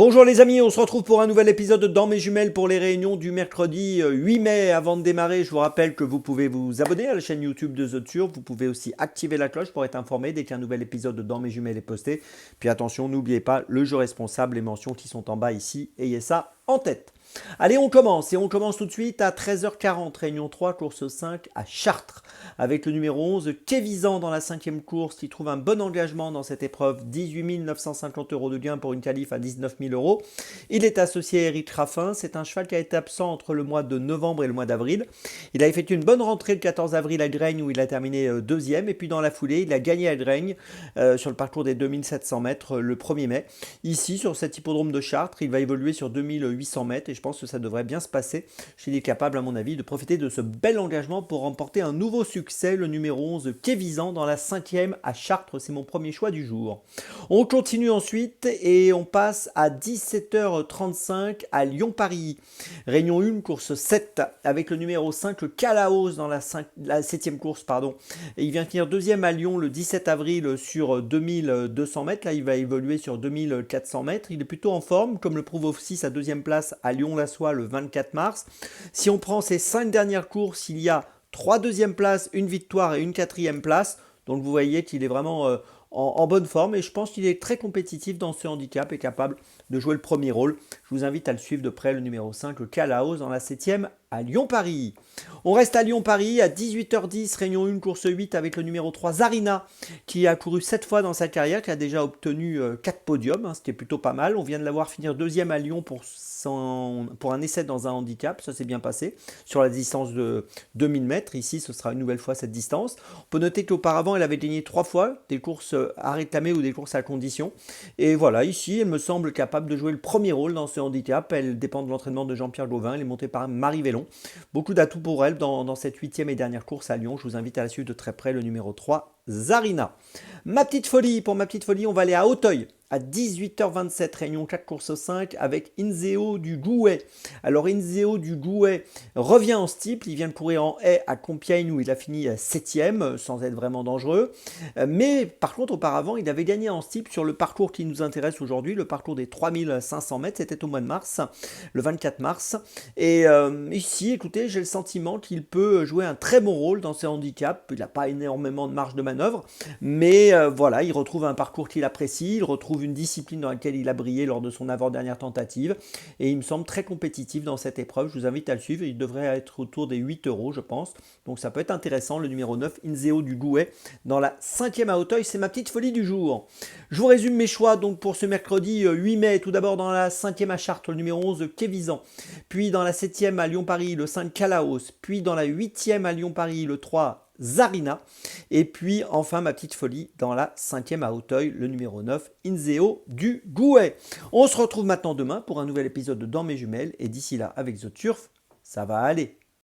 Bonjour les amis, on se retrouve pour un nouvel épisode dans mes jumelles pour les réunions du mercredi 8 mai. Avant de démarrer, je vous rappelle que vous pouvez vous abonner à la chaîne YouTube de The Turf. Vous pouvez aussi activer la cloche pour être informé dès qu'un nouvel épisode de dans mes jumelles est posté. Puis attention, n'oubliez pas le jeu responsable, les mentions qui sont en bas ici, ayez ça en tête. Allez, on commence et on commence tout de suite à 13h40, réunion 3, course 5 à Chartres, avec le numéro 11, Kévisan dans la cinquième course, qui trouve un bon engagement dans cette épreuve, 18 950 € de gain pour une qualif à 19 000 €. Il est associé à Eric Raffin, c'est un cheval qui a été absent entre le mois de novembre et le mois d'avril. Il a effectué une bonne rentrée le 14 avril à Graigne où il a terminé deuxième, et puis dans la foulée, il a gagné à Graigne sur le parcours des 2700 mètres le 1er mai. Ici, sur cet hippodrome de Chartres, il va évoluer sur 2800 mètres et je pense que ça devrait bien se passer. Il est capable, à mon avis, de profiter de ce bel engagement pour remporter un nouveau succès, le numéro 11, Kévisan, dans la 5e à Chartres. C'est mon premier choix du jour. On continue ensuite et on passe à 17h35 à Lyon-Paris. Réunion 1, course 7, avec le numéro 5, le Calaos, dans la 7e course. Et il vient finir deuxième à Lyon le 17 avril sur 2200 mètres. Là, il va évoluer sur 2400 mètres. Il est plutôt en forme, comme le prouve aussi sa deuxième place à Lyon-la-Soie le 24 mars. Si on prend ses 5 dernières courses, il y a 3 deuxièmes places, une victoire et une quatrième place. Donc vous voyez qu'il est vraiment en bonne forme et je pense qu'il est très compétitif dans ce handicap et capable de jouer le premier rôle. Je vous invite à le suivre de près, le numéro 5, le Calaos, dans la 7e à Lyon-Paris. On reste à Lyon-Paris à 18h10, réunion 1, course 8 avec le numéro 3, Zarina, qui a couru 7 fois dans sa carrière, qui a déjà obtenu 4 podiums, ce qui est plutôt pas mal. On vient de la voir finir deuxième à Lyon pour un essai dans un handicap, ça s'est bien passé, sur la distance de 2000 mètres. Ici, ce sera une nouvelle fois cette distance. On peut noter qu'auparavant, elle avait gagné 3 fois des courses à réclamer ou des courses à condition. Et voilà, ici, elle me semble capable de jouer le premier rôle dans ce handicap. Elle dépend de l'entraînement de Jean-Pierre Gauvin, elle est montée par Marie Vélon. Beaucoup d'atouts pour elle dans cette 8e et dernière course à Lyon. Je vous invite à la suivre de très près, le numéro 3, Zarina. Ma petite folie, pour ma petite folie, on va aller à Auteuil. À 18h27, réunion 4, course 5 avec Inzeo du Gouet. Alors Inzeo du Gouet revient en steeple, il vient de courir en haie à Compiègne où il a fini 7e sans être vraiment dangereux. Mais par contre auparavant il avait gagné en steeple sur le parcours qui nous intéresse aujourd'hui, le parcours des 3500 mètres, c'était au mois de mars, le 24 mars. Et ici, écoutez, j'ai le sentiment qu'il peut jouer un très bon rôle dans ce handicap. Il n'a pas énormément de marge de manœuvre, mais voilà, il retrouve un parcours qu'il apprécie, il retrouve une discipline dans laquelle il a brillé lors de son avant-dernière tentative et il me semble très compétitif dans cette épreuve. Je vous invite à le suivre, il devrait être autour des 8 € je pense, donc ça peut être intéressant. Le numéro 9, Inzeo du Gouet, dans la 5e à Auteuil, c'est ma petite folie du jour. Je vous résume mes choix donc pour ce mercredi 8 mai, tout d'abord dans la 5e à Chartres, le numéro 11, Kévisan, puis dans la 7e à Lyon-Paris, le 5, Calaos, puis dans la 8e à Lyon-Paris, le 3, Zarina, et puis enfin ma petite folie dans la 5e à Auteuil, le numéro 9, Inzeo du Gouet. On se retrouve maintenant demain pour un nouvel épisode de Dans mes jumelles, et d'ici là avec The Turf, ça va aller.